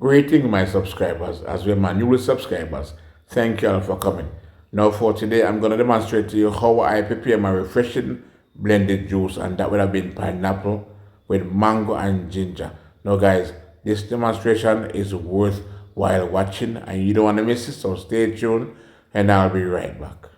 Greeting my subscribers as well my newest subscribers. Thank you all for coming. Now for today I'm gonna demonstrate to you how I prepare my refreshing blended juice, and that would have been pineapple with mango and ginger. Now guys, this demonstration is worthwhile watching and you don't want to miss it, so stay tuned and I'll be right back.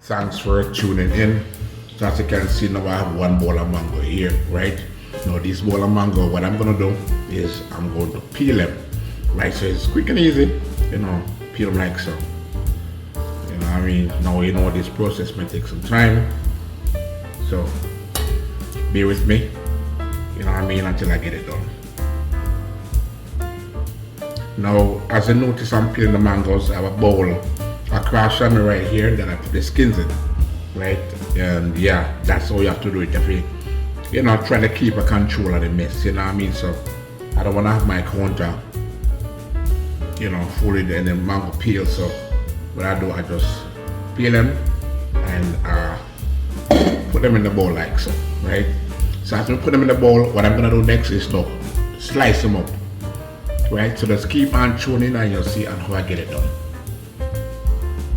Thanks for tuning in. So as you can see now, I have one bowl of mango here, right? Now this bowl of mango, what I'm gonna do is I'm going to peel them, right? So it's quick and easy, peel them like so. You know what I mean? Now you know this process may take some time, so bear with me, you know what I mean, until I get it done. Now, as you notice, I'm peeling the mangoes. I have a bowl across from me right here that I put the skins in, right? And yeah, that's how you have to do it if you're not trying to keep a control of the mess, you know what I mean? So I don't want to have my counter, full in the mango peel. So what I do, I just peel them and put them in the bowl like so, right? So after I put them in the bowl, what I'm gonna do next is to slice them up, right? So just keep on tuning and you'll see how I get it done.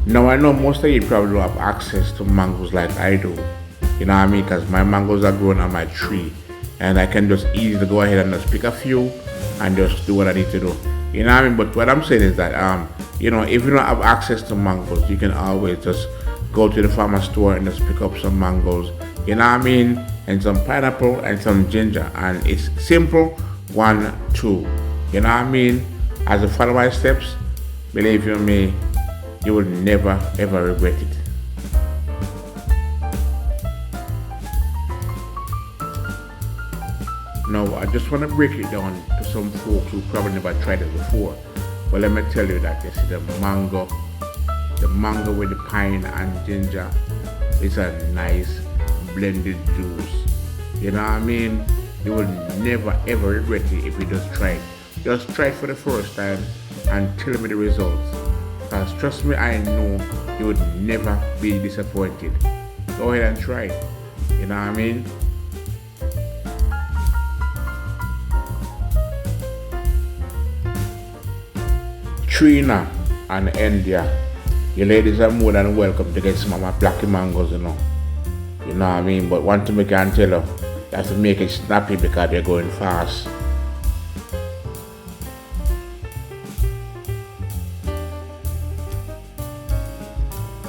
Now I know most of you probably don't have access to mangoes like I do, you know what I mean, because my mangoes are growing on my tree and I can just easily go ahead and just pick a few and just do what I need to do, you know what I mean. But what I'm saying is that if you don't have access to mangoes, you can always just go to the farmer's store and just pick up some mangoes, you know what I mean, and some pineapple and some ginger, and it's simple, 1, 2, you know what I mean. As you follow my steps, believe you me, you will never ever regret it. Now I just want to break it down to some folks who probably never tried it before. But let me tell you that the mango with the pine and ginger is a nice blended juice. You know what I mean? You will never ever regret it if you just try it. Just try it for the first time and tell me the results. Because trust me, I know you would never be disappointed. Go ahead and try it. You know what I mean? Trina and India, you ladies are more than welcome to get some of my black mangoes, You know what I mean? But one thing I can tell you have to make it snappy because they're going fast.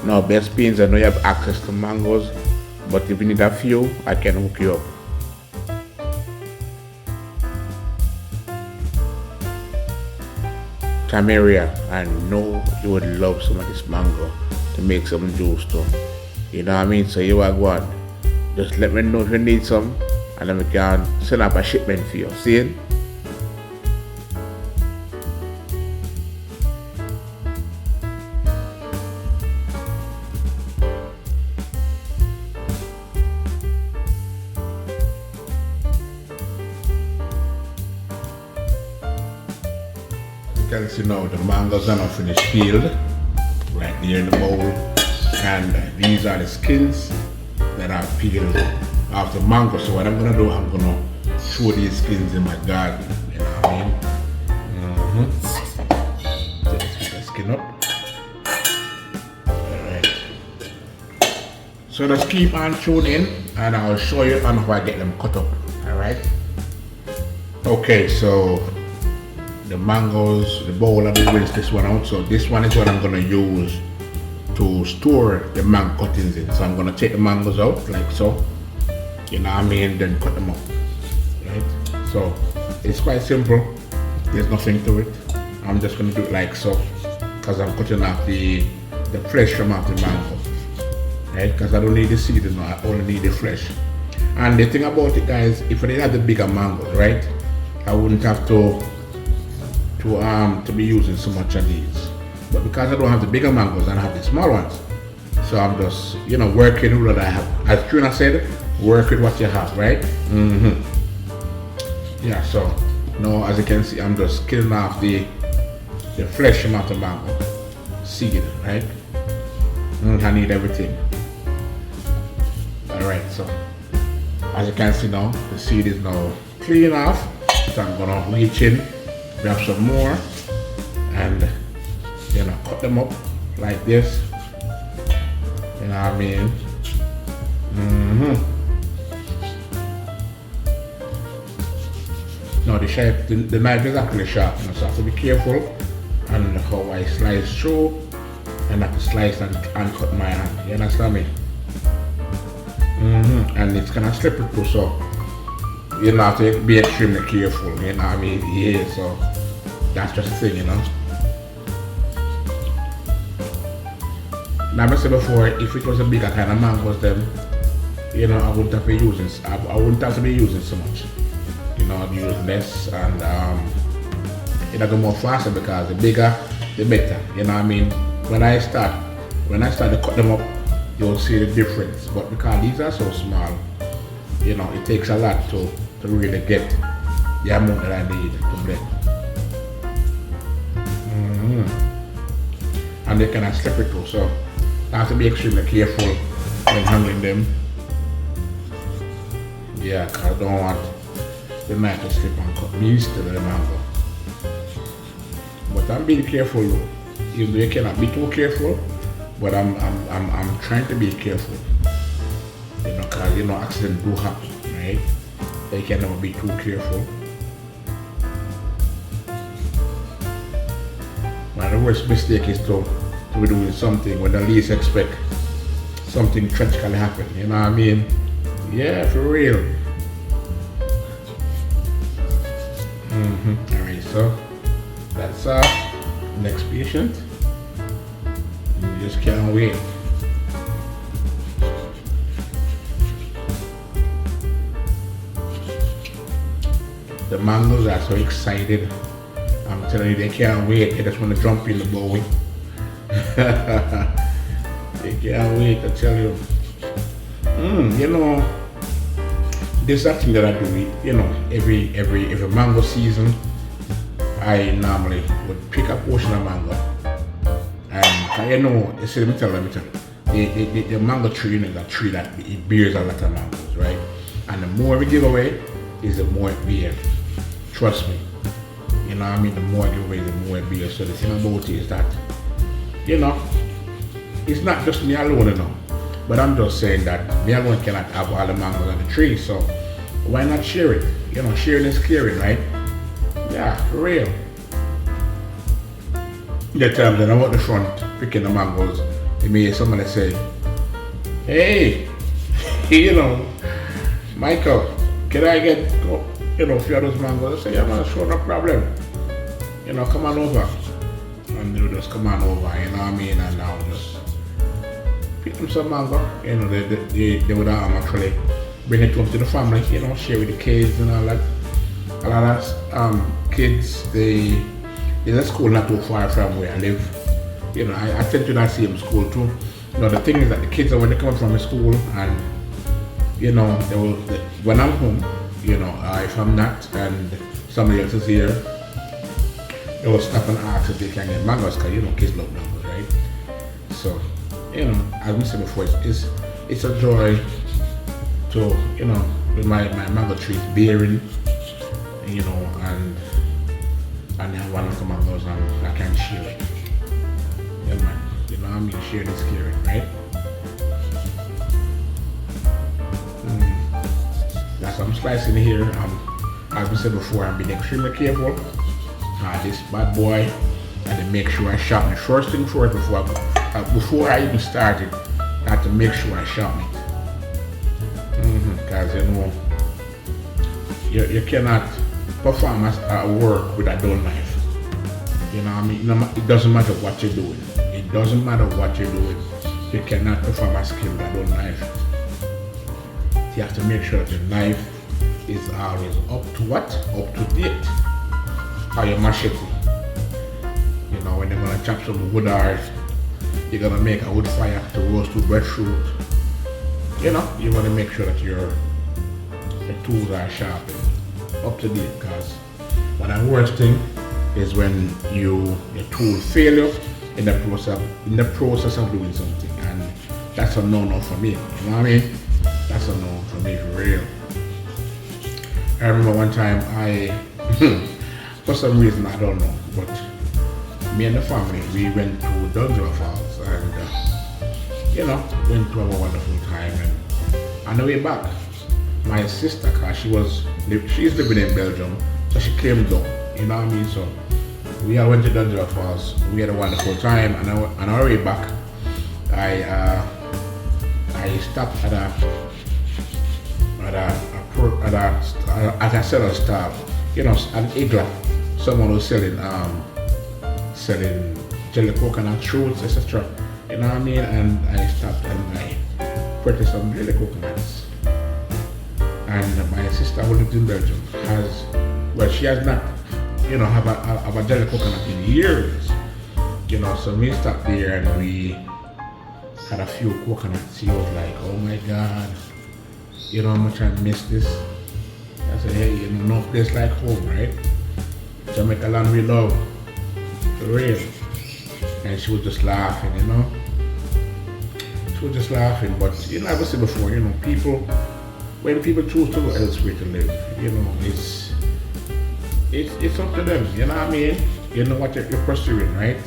Now, best beans, I know you have access to mangoes, but if you need a few, I can hook you up. Tamaria, I know you would love some of this mango to make some juice too. You know what I mean? So you are going. Just let me know if you need some, and then we can send up a shipment for you. See? You can see now the mangoes are not finished peeled, right there in the bowl, and these are the skins that are peeled off the mango. So what I'm gonna do, I'm gonna throw these skins in my garden, you know what I mean? Just pick the skin up. Alright. So just keep on tuning in and I'll show you on how I get them cut up. Alright. Okay, so the mangoes, the bowl, I will rinse this one out. So this one is what I'm gonna use to store the mango cuttings in. So I'm gonna take the mangoes out like so, you know what I mean, then cut them up, right? So it's quite simple. There's nothing to it. I'm just gonna do it like so, because I'm cutting off the flesh from off the mango, right? Because I don't need the seed, no, I only need the flesh. And the thing about it, guys, if I didn't have the bigger mangoes, right, I wouldn't have to be using so much of these. But because I don't have the bigger mangoes and I have the small ones, so I'm just, you know, working with what I have. As Trina said, work with what you have, right? Yeah, so now as you can see, I'm just killing off the flesh from the mango seed, right? I need everything. Alright, so as you can see now, the seed is now clean off. So I'm gonna reach in, grab some more, and you know, cut them up like this. You know what I mean? Now the knife is actually sharp, you know, so I have to be careful and how I slice through, and I have to slice and cut my hand. You understand me? And it's kind of slippery too, so you know, have to be extremely careful. You know what I mean? Yeah, so that's just the thing, you know. Like I said before, if it was a bigger kind of mangoes, then you know I wouldn't have to be using. I wouldn't have to be using so much. You know, I'd use less, and it'll go more faster because the bigger, the better. You know what I mean? When I start to cut them up, you'll see the difference. But because these are so small, you know, it takes a lot to really get the amount that I need to blend. And they cannot slip it too, so I have to be extremely careful when handling them. Yeah, because I don't want the knife to slip and cut me instead of the mango. But I'm being careful though. Even though you cannot be too careful, but I'm trying to be careful. You know, because you know accidents do happen, right? You can never be too careful. But the worst mistake is to be doing something when the least expect something tragically happen. You know what I mean? Yeah, for real. Alright, so that's next patient. You just can't wait. The mangoes are so excited. I'm telling you, they can't wait. They just want to jump in the bowl. They can't wait, I tell you. You know, this is something that I do. You know, every mango season, I normally would pick a portion of mango. And you know, let me tell you, the mango tree, you know, is a tree that it bears a lot of mangoes, right? And the more we give away, is the more it bears. Trust me. You know what I mean? The more I give away, the more it bears. So the thing about it is that, you know, it's not just me alone, you know. But I'm just saying that me alone cannot have all the mangoes on the tree, so why not share it? You know, sharing is caring, right? Yeah, for real. The time that I'm at the front picking the mangoes, you may hear somebody say, hey, you know, Michael, can I get, you know, a few of those mangoes? I say, yeah man, sure, no problem. You know, come on over. And they'll just come on over, you know what I mean? And I'll just pick them some mango. You know, they would actually bring it home to the family, you know, share with the kids and all that. A lot of kids, there's a school not too far from where I live. You know, I tend to not see them school too. You know, the thing is that the kids are when they come from the school, and you know, when I'm home, you know, if I'm not and somebody else is here, they will stop and ask if they can get mangoes, because you know kids love mangoes, right? So, you know, as we said before, it's a joy to, you know, with my mango trees bearing, you know, and have one of the mangoes and I can share it. Yeah man, you know what I mean, sharing is caring, right? That's what I'm slicing here. As we said before, I'm being extremely careful. This bad boy, and then make sure I sharpen the first thing first before I before I even started, I had to make sure I sharpen it. Because you cannot perform a work with a dull knife. You know what I mean? It doesn't matter what you're doing. It doesn't matter what you're doing. You cannot perform a skill with a dull knife. You have to make sure that your knife is always up to what? Up to date. Or your machete. You know, when you're gonna chop some wood or you're gonna make a wood fire to roast to breadfruit. You know, you want to make sure that your tools are sharp and up to date, because one of the worst thing is when your tool fail you in the process of doing something, and that's a no-no for me. You know what I mean? That's a no for me for real. I remember one time for some reason I don't know, but me and the family we went to Dungeon Falls and went to a wonderful time, and on the way back, my sister, cause she's living in Belgium, so she came down. You know what I mean? So we all went to Dungeon Falls. We had a wonderful time, and on our way back, I stopped at a seller stall, an Igla. Someone was selling jelly coconut fruits, etc. You know what I mean? And I stopped and I purchased some jelly coconuts. And my sister who lives in Belgium she has not, have a jelly coconut in years. So we stopped there and we had a few coconuts. She was like, oh my God, how much I miss this. I said, hey, no place like home, right? Jamaica land we love, for real. And she was just laughing, She was just laughing, but I've said before, when people choose to go elsewhere to live, it's up to them, you know what I mean? You know what you're pursuing, right?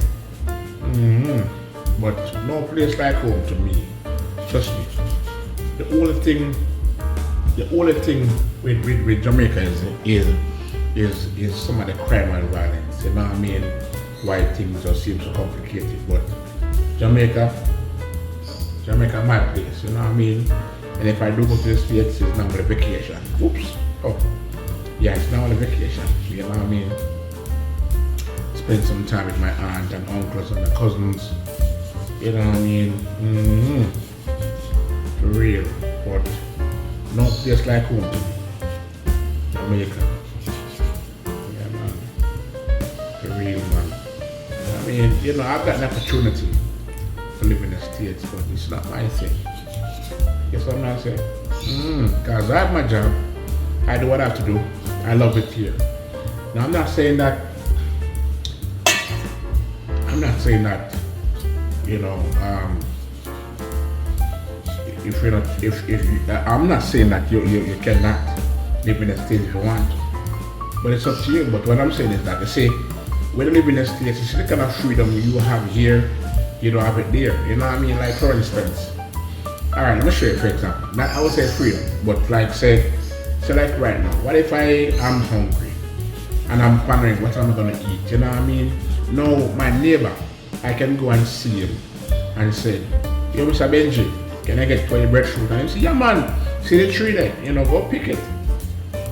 But no place like home to me, trust me. The only thing with Jamaica is some of the crime and violence, you know what I mean? Why things just seem so complicated, but Jamaica my place, you know what I mean? And if I do go to the States, it's now on a vacation. Oops. Oh. Yeah, it's now on a vacation, you know what I mean? Spend some time with my aunt and uncles and my cousins, you know what I mean? For real. But no place like home to me. Jamaica. Yeah, man. For real, man. I mean, I've got an opportunity to live in the States, but it's not my thing. Guess what I'm saying? Because I have my job, I do what I have to do, I love it here. Now I'm not saying that, I'm not saying that you cannot live in the States if you want to. But it's up to you. But what I'm saying is that they say, when you live in the States, it's the kind of freedom you have here, you don't have it there. You know what I mean? Like for instance, alright, let me show you for example. Not I would say freedom, but like say like right now, what if I am hungry and I'm wondering what I'm gonna eat? You know what I mean? No, my neighbor, I can go and see him and say, yo, Mr. Benji, can I get 20 breadfruit? And he say, yeah man, see the tree there, go pick it.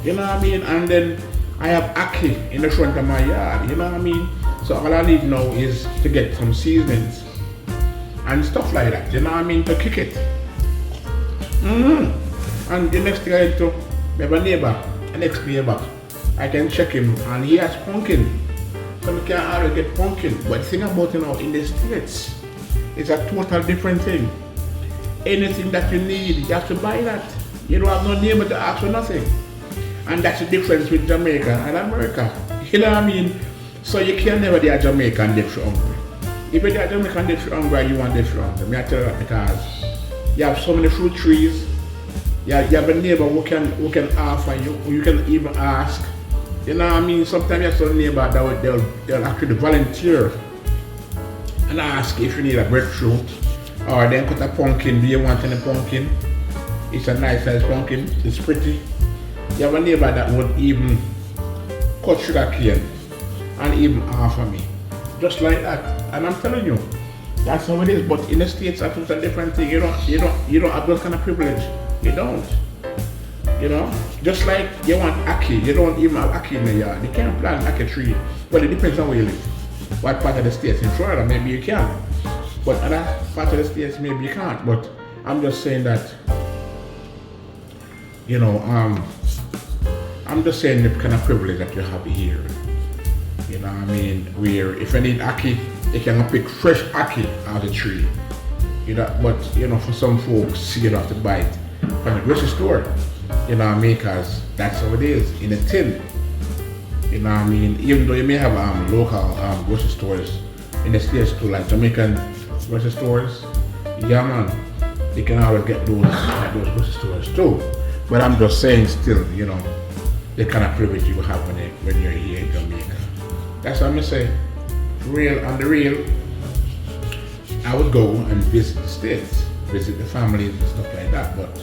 You know what I mean? And then I have ackee in the front of my yard, you know what I mean? So all I need now is to get some seasonings and stuff like that, you know what I mean, to cook it. And the next thing I do, my neighbor, the next neighbor, I can check him and he has pumpkin. So we can always get pumpkin. But the thing about in the States, it's a total different thing. Anything that you need, you have to buy that. You don't have no neighbor to ask for nothing. And that's the difference with Jamaica and America. You know what I mean? So you can never be a Jamaican live for hungry. If you're a Jamaican live for hungry, you want to live for hungry. I tell you that because you have so many fruit trees. You have a neighbor who can offer you, or you can even ask. You know what I mean? Sometimes you have some neighbor that they'll actually volunteer and ask if you need a breadfruit, or then cut a pumpkin. Do you want any pumpkin? It's a nice size pumpkin. It's pretty. You have a neighbor that would even cut sugar cane and even offer me, just like that. And I'm telling you, That's how it is. But in the States, that's a different thing. You don't have those kind of privilege. You don't. You know, just like you want ackee, you don't even have ackee in the yard. You can't plant ackee tree. Well, it depends on where you live. What part of the States? In Florida, maybe you can. But other part of the States, maybe you can't. But I'm just saying that, you know, I'm just saying the kind of privilege that you have here. You know what I mean? Where if you need ackee, you can pick fresh ackee out of the tree. You know, but you know, for some folks, you don't have to buy it from the grocery store. You know what I mean? Because that's how it is in a tin. You know what I mean? Even though you may have local grocery stores in the States too, like Jamaican grocery stores, yeah man, you can always get those at those grocery stores too. But I'm just saying still, you know, the kind of privilege you have when you're here in Jamaica. That's what I'm saying. Real on the real, I would go and visit the States, visit the families and stuff like that, but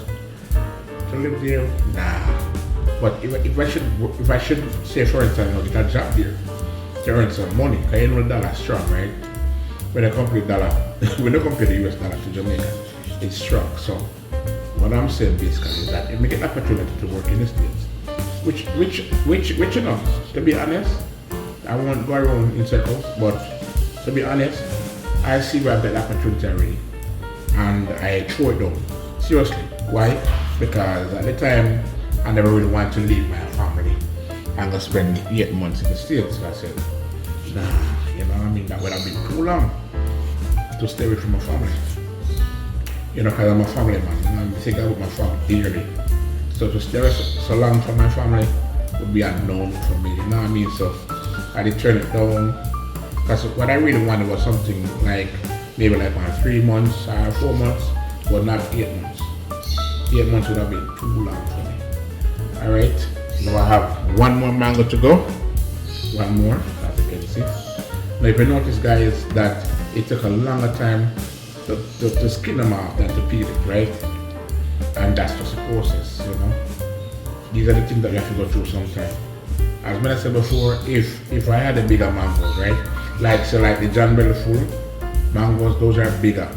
to live there, nah. But if I should say, for instance, you know, get a job there to earn some money, because you know the dollar strong, right? When I compare the US dollar to Jamaica, it's strong. So what I'm saying basically is that if we get an opportunity to work in the States, which you know, to be honest, I won't go around in circles, but to be honest, I see where I've got the opportunity already, and I throw it down. Seriously. Why? Because at the time, I never really wanted to leave my family and go spend 8 months in the States. So I said, nah, you know what I mean? That would have been too long to stay away from my family. You know, because I'm a family man. You know, I think about my family dearly. So to stay so long from my family would be unknown for me. You know what I mean? So I did turn it down. Because what I really wanted was something like maybe like 3 months or 4 months, but not 8 months. 8 months would have been too long for me. Alright, now I have one more mango to go. One more, as you can see. Now if you notice guys that it took a longer time to skin them off than to peel it, right? And that's just a process, you know. These are the things that you have to go through sometimes. As I said before, if I had a bigger mangoes, right? Like the John Bellefour mangoes, those are bigger.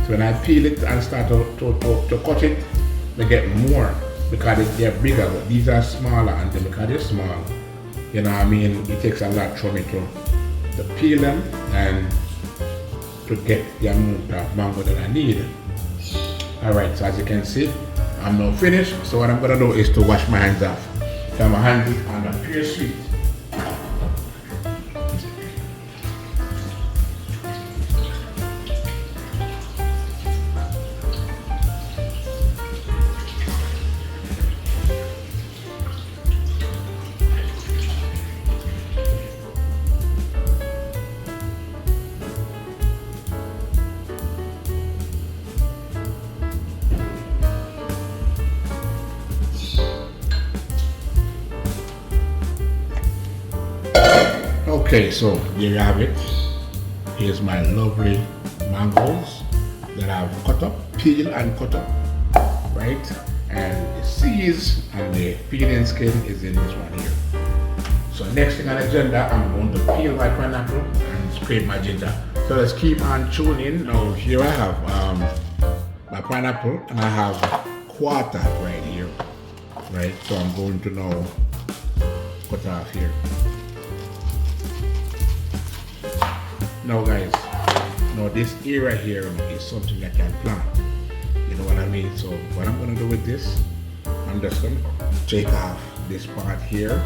So when I peel it and start to cut it, we get more because they're bigger, but these are smaller, and then because they're small, you know what I mean, it takes a lot for me to peel them and to get the amount of mango that I need. Alright, so as you can see, I'm now finished. So what I'm gonna do is to wash my hands off. So my hands on a pure sweet. Okay, so there you have it. Here's my lovely mangoes that I've cut up, peeled and cut up, right? And the seeds and the peeling skin is in this one here. So next thing on the agenda, I'm going to peel my pineapple and scrape my ginger. So let's keep on tuning. Now here I have my pineapple, and I have quarter right here, right? So I'm going to now cut off here. Now guys, now this area here is something that can plant. You know what I mean? So what I'm gonna do with this, I'm just gonna take off this part here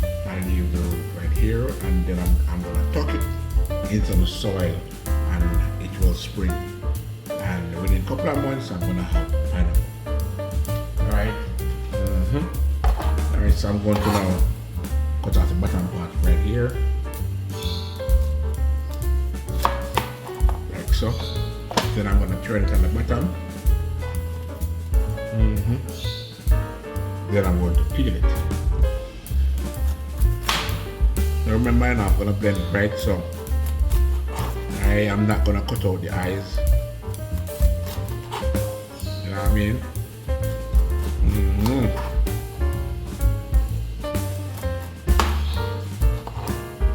and leave the root right here, and then I'm gonna tuck it into the soil and it will spring. And within a couple of months I'm gonna have pineapple. Alright? Alright, so I'm going to now cut out the bottom part right here. So then I'm going to turn it on the bottom. Then I'm going to peel it. Now remember, I'm going to blend it, right? So I am not going to cut out the eyes. You know what I mean?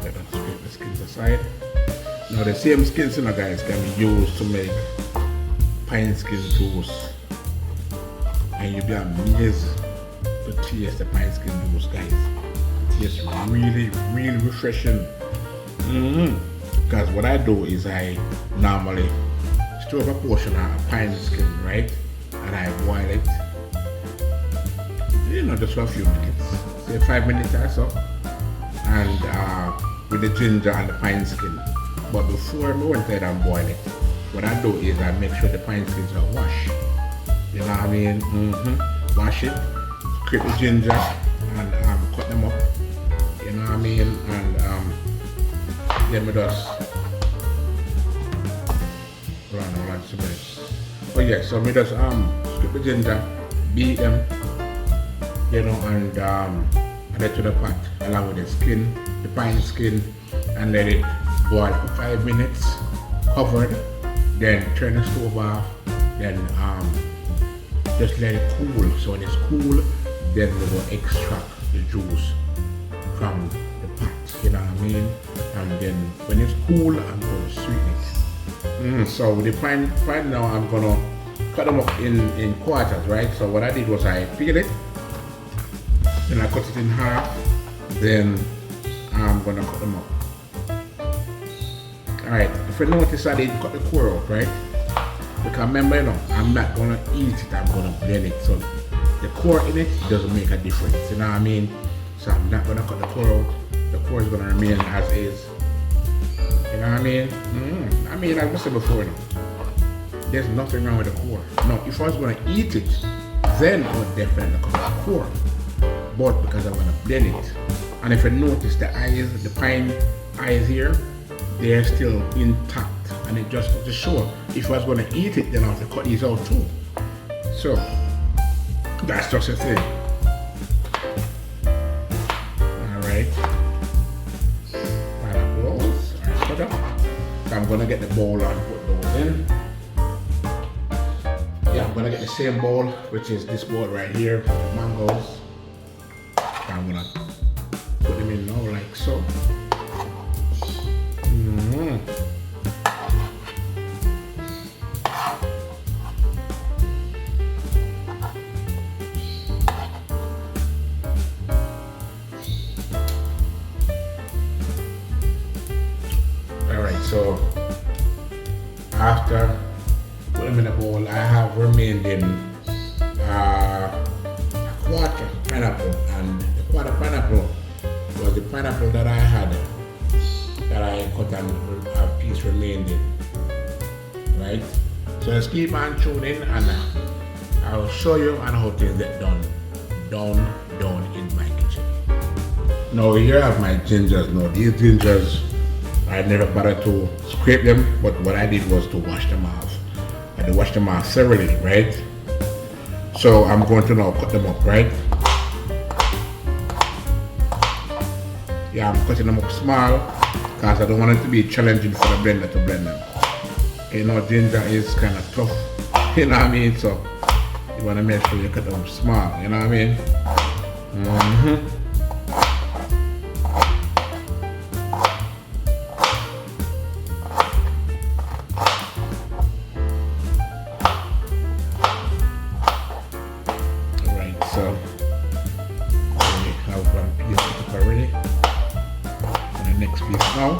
Let us scrape the skins aside. Now Now the same skins, you know, guys, can be used to make pine skin juice, and you'll be amazed to taste the pine skin juice, guys. It tastes really, really refreshing. Because what I do is I normally stir up a portion of pine skin, right, and I boil it, you know, just for a few minutes, say 5 minutes or so, and with the ginger and the pine skin. But before I go inside and boil it, what I do is I make sure the pine skins are washed. You know what I mean? Wash it, scrape the ginger, and cut them up. You know what I mean? And then we just hold on 2 minutes. Oh yeah, so we just scrape the ginger, beat them, you know, and add it to the pot along with the skin, the pine skin, and let it boil for 5 minutes, covered. Then turn the stove off. Then just let it cool. So when it's cool, then we will extract the juice from the pot. You know what I mean? And then when it's cool, I'm going to sweeten it. So with the pine now, I'm gonna cut them up in quarters, right? So what I did was I peeled it, then I cut it in half. Then I'm gonna cut them up. Alright, if you notice I didn't cut the core out, right? Because remember, you know, I'm not gonna eat it, I'm gonna blend it. So the core in it doesn't make a difference, you know what I mean? So I'm not gonna cut the core out. The core is gonna remain as is. You know what I mean? I mean, like I said before, you know, there's nothing wrong with the core. No, if I was gonna eat it, then I would definitely cut the core. But because I'm gonna blend it. And if you notice the eyes, the pine eyes here, they're still intact, and it just goes to show if I was going to eat it, then I have to cut these out too. So that's just a thing. Alright, pineapples are cut up. So I'm going to get the bowl and put those in. Yeah, I'm going to get the same bowl, which is this bowl right here, the mangoes. I'm going to put them in now like so. Alright, so after putting them in a bowl, I have remaining a quarter pineapple, and the quarter pineapple was the pineapple that I had that I cut and a piece remained in, right? So let's keep on tuning, and I will show you on how things get done down in my kitchen. Now here I have my gingers. Now these gingers, I never bothered to scrape them, but what I did was to wash them off. I had to wash them off thoroughly, right? So I'm going to now cut them up, right? Yeah, I'm cutting them up small because I don't want it to be challenging for the blender to blend them. You know, ginger is kind of tough, you know what I mean? So you want to make sure you cut them up small, you know what I mean? Alright, so we have one piece cut up already. And the next piece now.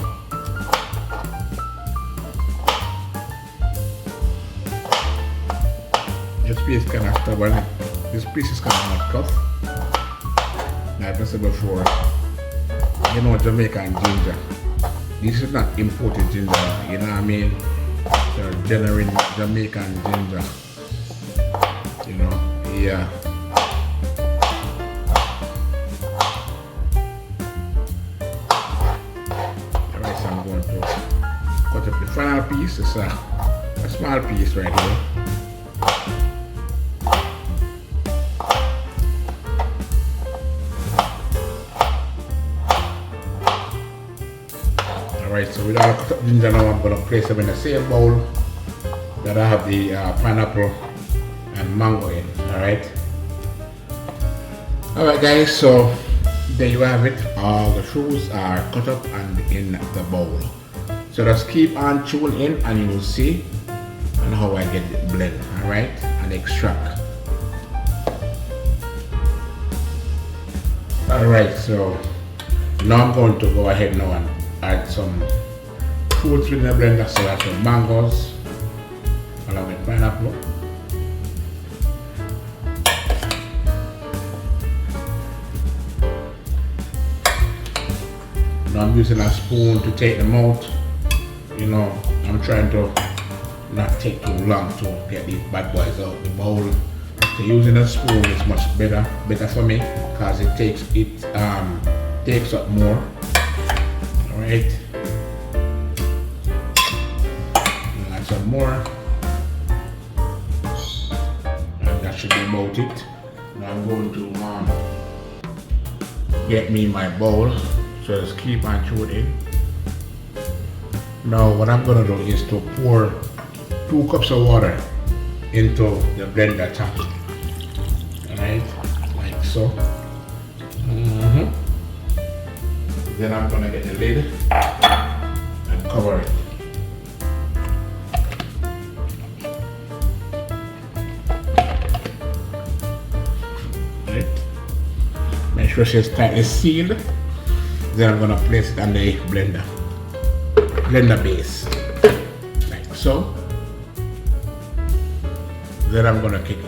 This piece is kind of stubborn. This piece is kind of tough. Like I said before, you know, Jamaican ginger. This is not imported ginger, you know what I mean? They're genuine Jamaican ginger. You know, yeah. Alright, so I'm going to cut up the final piece. It's a small piece right here. Alright, so with all the cut up ginger now, I'm going to place them in the same bowl that I have the pineapple and mango in. Alright. Alright guys, so there you have it. All the fruits are cut up and in the bowl. So just keep on tuning in and you will see and how I get it blend, alright, and extract. Alright, so now I'm going to go ahead now and add some fruits within the blender. So I have some mangoes along with pineapple. Now I'm using a spoon to take them out. You know, I'm trying to not take too long to get these bad boys out the bowl. So using a spoon is much better for me because it takes up more. Alright. Add some more. And that should be about it. Now I'm going to get me my bowl. So just keep on tuning. Now what I'm gonna do is to pour 2 cups of water into the blender top. Alright, like so. Then I'm gonna get the lid and cover it. Right. Make sure it's tightly sealed. Then I'm gonna place it on the blender base, like so. Then I'm gonna kick it.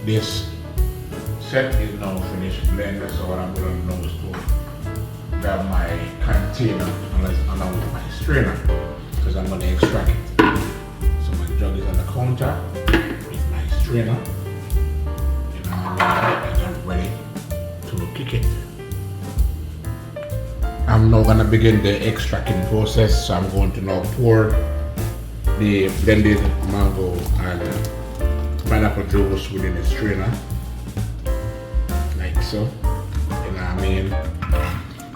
This set is now finished blended, so what I'm going to do is to grab my container along with my strainer because I'm going to extract it. So my jug is on the counter with my strainer, and I'm ready to kick it. I'm now going to begin the extracting process, so I'm going to now pour the blended mango and pineapple juice within the strainer, like so. You know what I mean?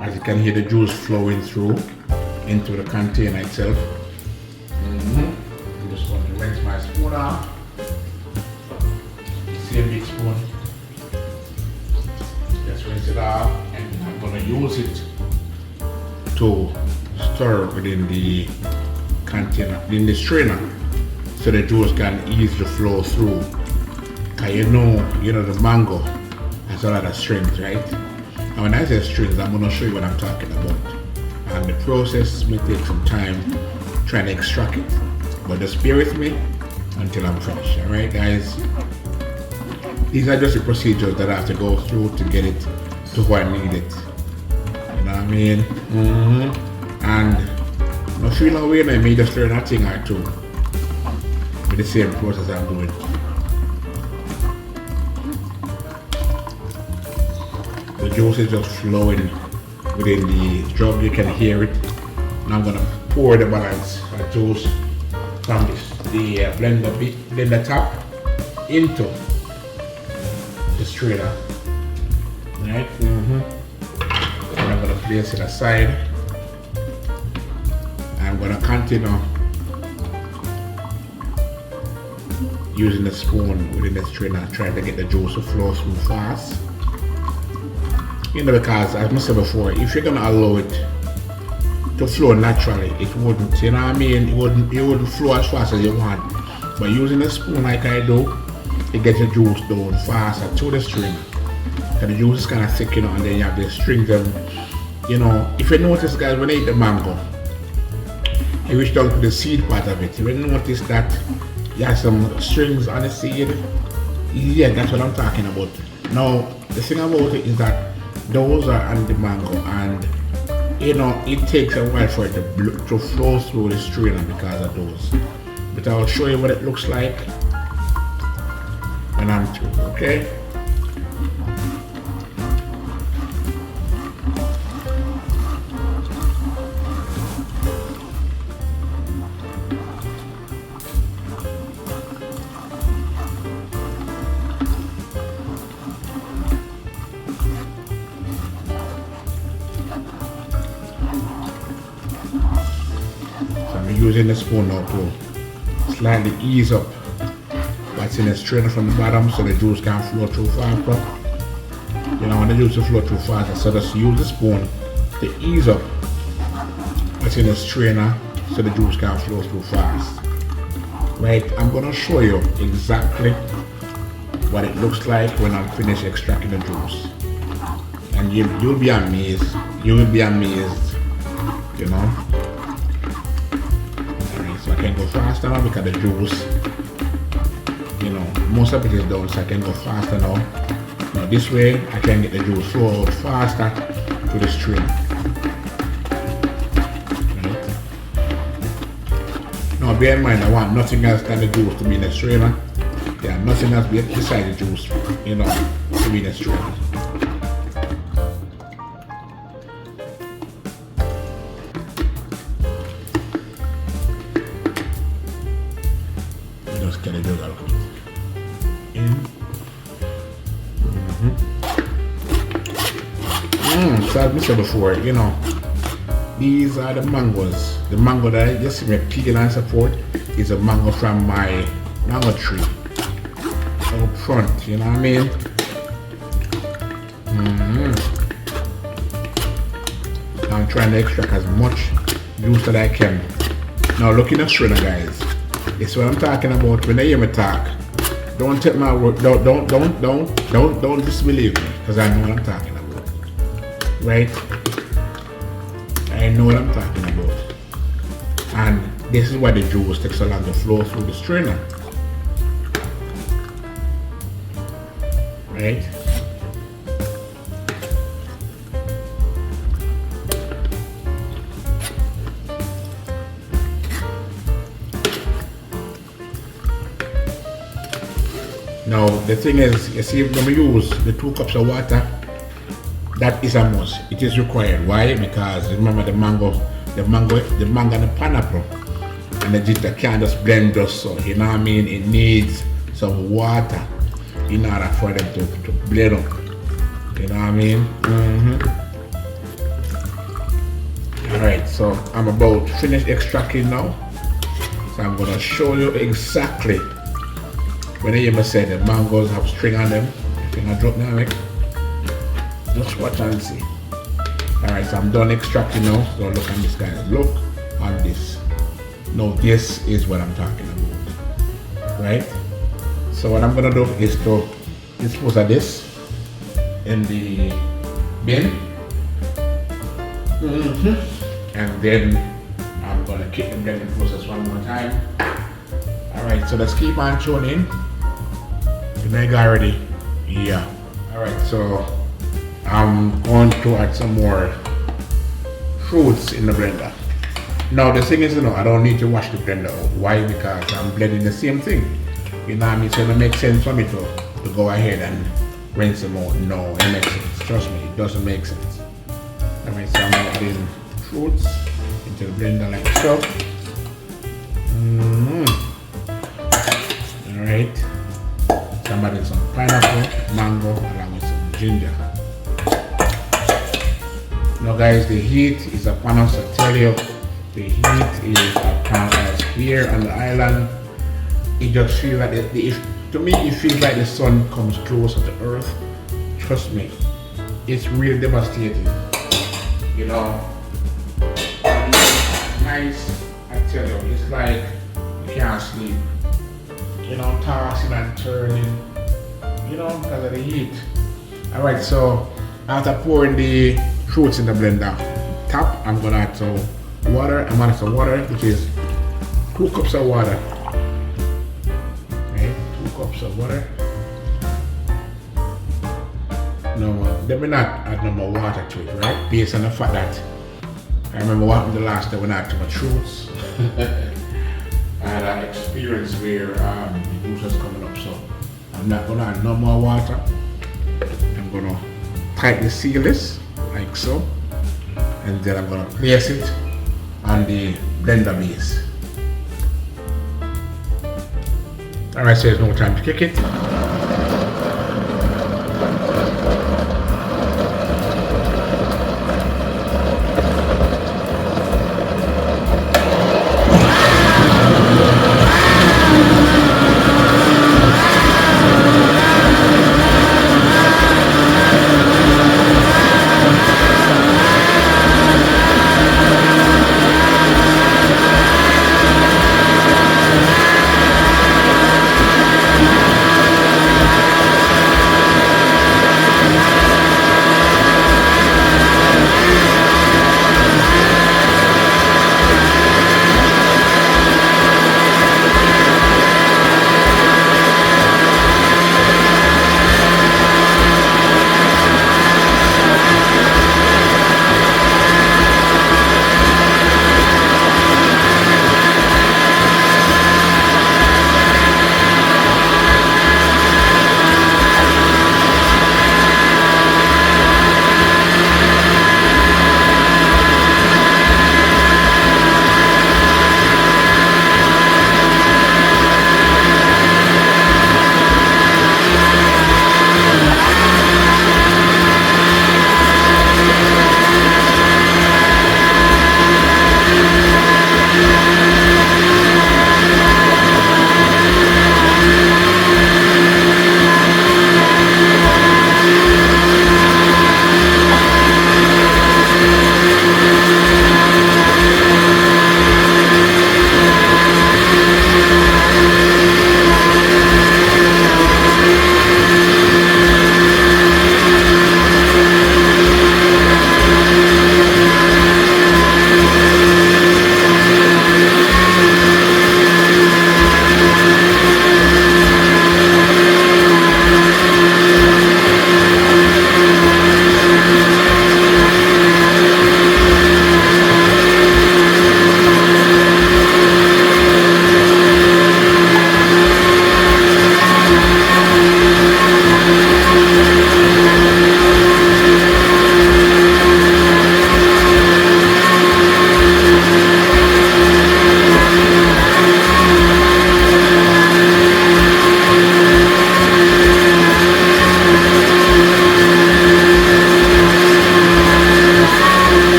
As you can hear the juice flowing through into the container itself. I'm just going to rinse my spoon out. Same big spoon. Just rinse it out, and I'm going to use it to stir within the container, in the strainer, so the juice can easily flow through. Cause you know the mango has a lot of strength, right? And when I say strings, I'm gonna show you what I'm talking about. And the process may take some time trying to extract it, but just bear with me until I'm finished. All right, guys. These are just the procedures that I have to go through to get it to where I need it. You know what I mean? And no feel no way, I may just learn a thing or two with the same process I'm doing. The juice is just flowing within the jug, you can hear it. Now I'm gonna pour the balance of juice from the blender top into the strainer. Right? And I'm gonna place it aside. I'm gonna continue using the spoon within the strainer, trying to get the juice to flow through fast. You know, because as I said before, if you're gonna allow it to flow naturally, it wouldn't, you know what I mean? It wouldn't flow as fast as you want. But using a spoon like I do, it gets the juice down faster to the strainer. So the juice is kind of thick, you know, and then you have the strings. And you know, if you notice, guys, when I eat the mango, you reach down to the seed part of it. You will notice that you have some strings on the seed. Yeah, that's what I'm talking about. Now, the thing about it is that those are on the mango, and you know, it takes a while for it to flow through the strainer because of those. But I'll show you what it looks like when I'm through, okay? Using the spoon now to slightly ease up what's in the strainer from the bottom so the juice can flow through faster. You know, when the juice will flow through faster, so just use the spoon to ease up what's in the strainer so the juice can flow through fast. Right, I'm gonna show you exactly what it looks like when I'm finished extracting the juice. And you'll be amazed. You will be amazed, you know. So I can go faster now because the juice, you know, most of it is done, so I can go faster now. Now this way I can get the juice flow out faster to the strainer. Right? Now bear in mind, I want nothing else than the juice to be in the strainer. Yeah, nothing else beside the juice, you know, to be in the strainer. Get a jug out of it. In. So as I said before, you know, these are the mangoes. The mango that you see me peeling and support is a mango from my mango tree out front, you know what I mean? I'm trying to extract as much juice that I can. Now look in the strainer, guys. It's what I'm talking about. When I hear me talk, don't take my word. Don't disbelieve me, because I know what I'm talking about. Right? I know what I'm talking about. And this is why the juice takes so long to flow through the strainer. Right? Now the thing is, you see, when we use the 2 cups of water, that is a must. It is required. Why? Because remember the mango and the pineapple and the ginger can't just blend just so. You know what I mean? It needs some water in order for them to blend up. You know what I mean? Alright, so I'm about to finish extracting now. So I'm gonna show you exactly. When I hear me say the mangoes have string on them, can I drop them? Just watch and see. Alright, so I'm done extracting now. So look at this, guys. Look at this. Now this is what I'm talking about. Right? So what I'm gonna do is to dispose of this in the bin. And then I'm gonna keep the blending process one more time. Alright, so let's keep on tuning in. The mega already Yeah. Alright, so I'm going to add some more fruits in the blender. Now the thing is, I don't need to wash the blender out. Why? Because I'm blending the same thing. You know what I mean? So it makes sense for me to go ahead and rinse them out. No, it makes sense. Trust me, it doesn't make sense. Alright, so I'm adding fruits into the blender like so. Alright. So I'm adding some pineapple, mango, along with some ginger. Now guys, the heat is upon us, I tell you. The heat is upon us here on the island. It just feels like to me it feels like the sun comes closer to earth. Trust me, it's really devastating. Nice, I tell you, it's like you can't sleep. Tossing and turning, because of the heat. Alright, so after pouring the fruits in the blender, top, I'm gonna add some water. I'm gonna add some water, which is 2 cups of water. Okay, 2 cups of water. No, let me not add no more water to it, right? Based on the fact that I remember what happened the last time when I had too much fruits. I had an experience where the juice was coming up, so I'm not gonna add no more water. I'm gonna tightly seal this like so, and then I'm gonna place it on the blender base. Alright, so there's no time to kick it.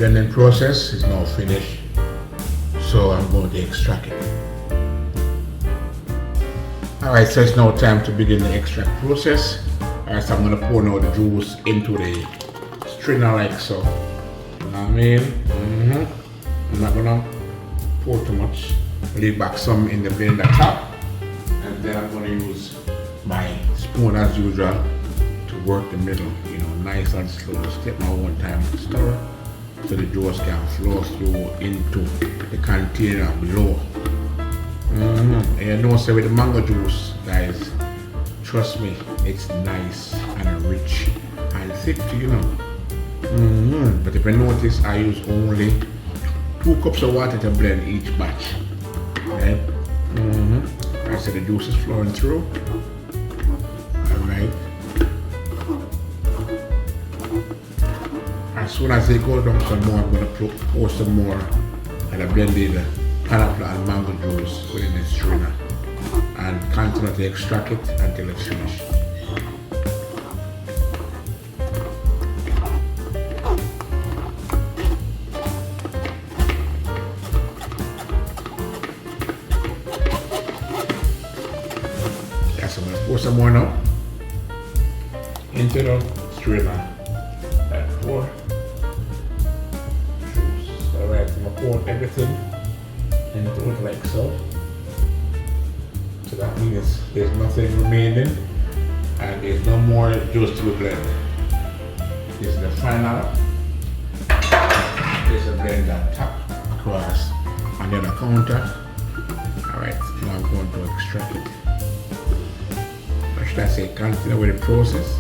blending process is now finished, so I'm going to extract it. Alright, so it's now time to begin the extract process. Alright, so I'm going to pour now the juice into the strainer like so. You know what I mean? I'm not going to pour too much. Leave back some in the blender top, and then I'm going to use my spoon as usual work the middle, nice and slow. Just take my own time to stir so the juice can flow through into the container below. And so with the mango juice, guys, trust me, it's nice and rich and thick, But if you notice, I use only 2 cups of water to blend each batch. Right? I said the juice is flowing through. Alright. As soon as they go down some more, I'm going to pour some more and I blended pineapple and mango juice within the strainer and continue to extract it until it's finished. Yes, I'm going to pour some more now into the strainer. Pour juice. Alright, I'm going to pour everything into it like so. So that means there's nothing remaining and there's no more juice to be blended. This is the final. There's a blend that tap across on the other counter. Alright, now I'm going to extract it. Or should I say continue with the process.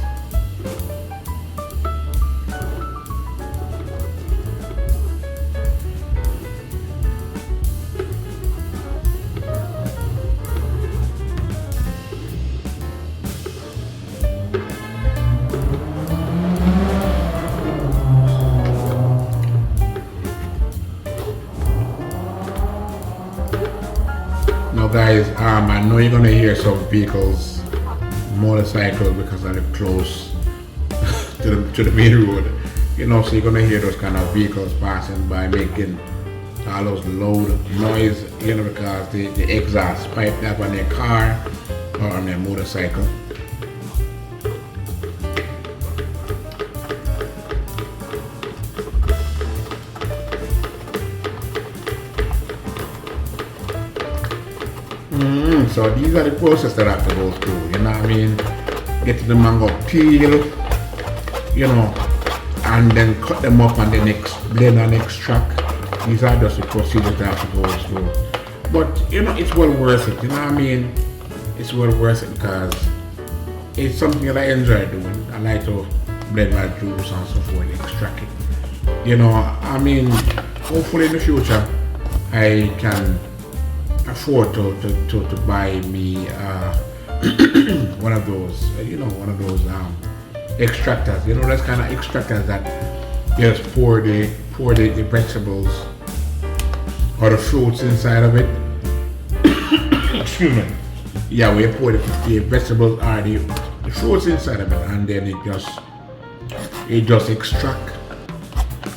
Now guys, I know you're gonna hear some vehicles, motorcycles, because I live close to the main road. So you're gonna hear those kind of vehicles passing by making all those loud noise, because the exhaust pipe they have on their car or on their motorcycle. So these are the process that I have to go through, Get the mango peel, and then cut them up and then blend and extract. These are just the procedures that I have to go through. But it's well worth it, It's well worth it because it's something that I enjoy doing. I like to blend my juice and so forth, extract it. Hopefully in the future I can afford to buy me one of those extractors, those kind of extractors that just pour the vegetables or the fruits inside of it. Excuse me. Yeah, we pour the vegetables or the fruits inside of it, and then it just extract,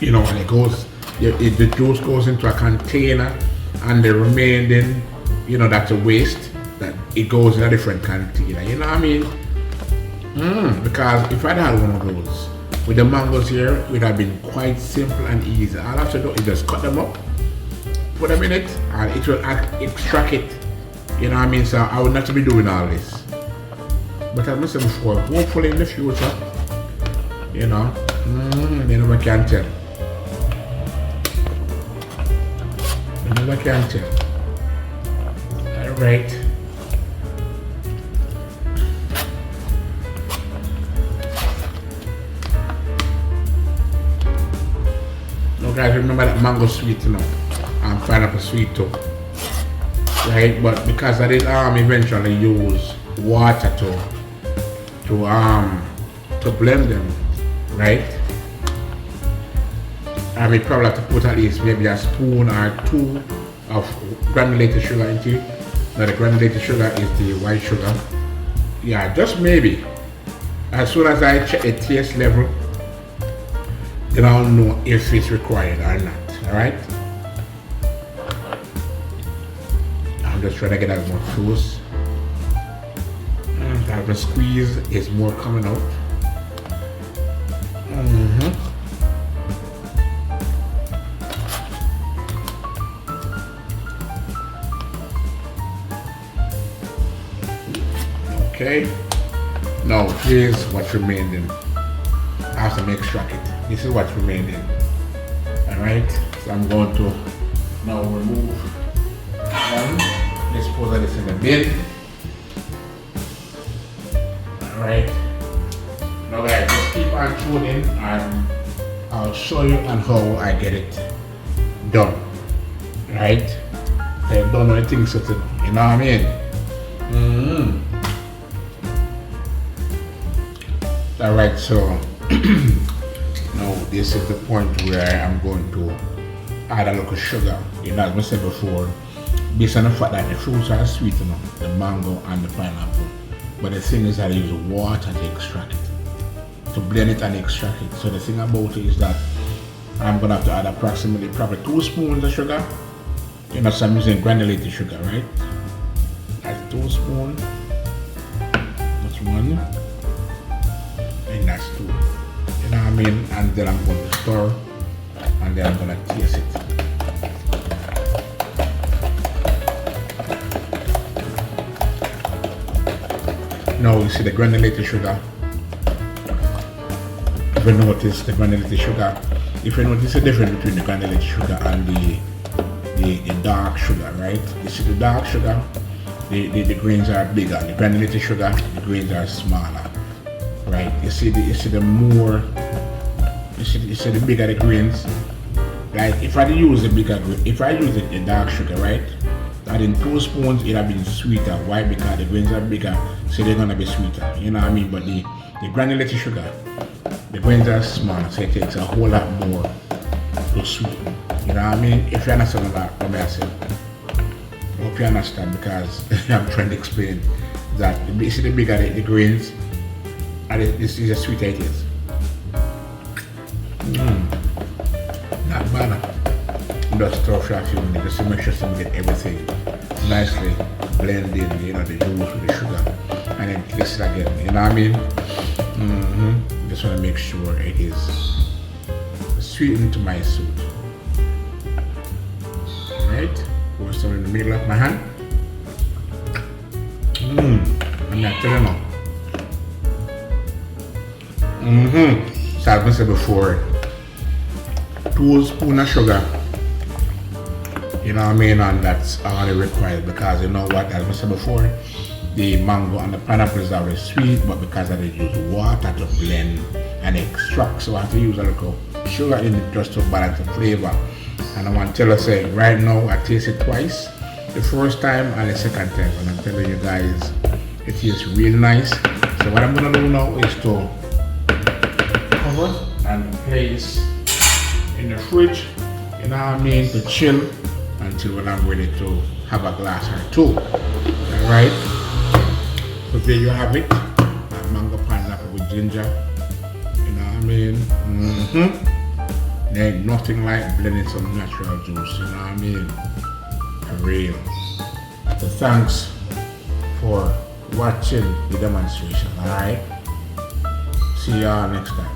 and it goes, the juice goes into a container. And the remaining, that's a waste, that it goes in a different container, Because if I'd had one of those, with the mangoes here, it would have been quite simple and easy. All I have to do is just cut them up, put them in it, and it will extract it, So I would not be doing all this. But as I said before, hopefully in the future, you never can tell. I can't tell. Alright. Now guys, remember that mango sweet, and pineapple sweet too. Right? But because I did eventually use water to blend them, right? I may probably have to put at least maybe a spoon or 2 of granulated sugar into it. Now the granulated sugar is the white sugar. Yeah, just maybe. As soon as I check the taste level, then I'll know if it's required or not. Alright? I'm just trying to get as much juice. And as the squeeze is more coming out. Okay, Now here's what's remaining after I extract it. This is what's remaining. Alright, so I'm going to now remove one. Dispose of this in the bin. Alright. Now guys, just keep on tuning and I'll show you on how I get it done. Right? I've done anything certain. You know what I mean? Alright, so now this is the point where I'm going to add a little sugar. You know, as I said before, based on the fact that the fruits are sweet enough, the mango and the pineapple. But the thing is that I use water to extract it, to blend it and extract it. So the thing about it is that I'm gonna have to add approximately probably 2 spoons of sugar. You know, so I'm using granulated sugar, right? That's 2 spoons. That's 1. And that's 2. You know what I mean? And then I'm going to stir, and then I'm gonna taste it. Now you see the granulated sugar. If you notice the granulated sugar, if you notice the difference between the granulated sugar and the dark sugar, right? You see the dark sugar, the grains are bigger. The granulated sugar, the grains are smaller, right? You see the bigger the grains. Like if I use the dark sugar, right? Adding 2 spoons, it have been sweeter. Why? Because the grains are bigger, so they're gonna be sweeter. You know what I mean? But the granulated sugar, the grains are small, so it takes a whole lot more to sweeten. You know what I mean? If you understand that, what I say. I hope you understand, because I'm trying to explain that the bigger the grains, and this is the sweeter it is. Not bad. Just stir for a few minutes just to make sure some get everything nicely blended, you know, the juice with the sugar, and then taste it again. You know what I mean? Just want to make sure it is sweetened to my suit. Alright, pour some in the middle of my hand. I'm not telling you. So as I said before, 2 spoons of sugar. You know what I mean? And that's all it requires, because you know what, as I said before, the mango and the pineapple is already sweet, but because I did use water to blend and extract, so I have to use a little sugar in it just to balance the flavor. And I want to tell you, say, right now I taste it twice, the first time and the second time, and I'm telling you guys, it tastes really nice. So what I'm gonna do now is to cover and place in the fridge, you know what I mean, to chill until when I'm ready to have a glass or 2. Alright, so there you have it, a mango pineapple with ginger. You know what I mean? There ain't nothing like blending some natural juice, you know what I mean? For real. So thanks for watching the demonstration, alright? See y'all next time.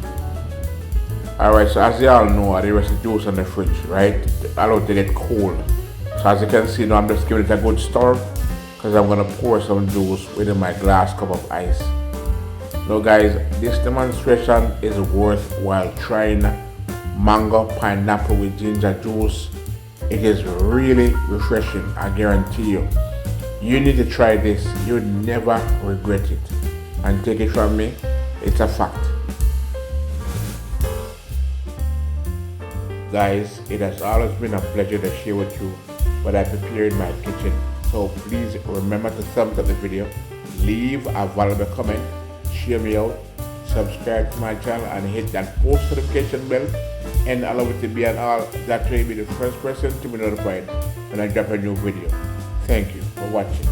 Alright, so as y'all know, I rest the juice in the fridge, right? Allow it to get cold. So as you can see now, I'm just giving it a good stir, because I'm gonna pour some juice within my glass cup of ice. Now guys, this demonstration is worthwhile trying. Mango pineapple with ginger juice. It is really refreshing, I guarantee you. You need to try this. You'd never regret it. And take it from me, it's a fact. Guys, it has always been a pleasure to share with you what I prepare in my kitchen. So please remember to thumbs up the video, leave a valuable comment, share me out, subscribe to my channel, and hit that post notification bell, and allow it to be on all. That way you'll be the first person to be notified when I drop a new video. Thank you for watching.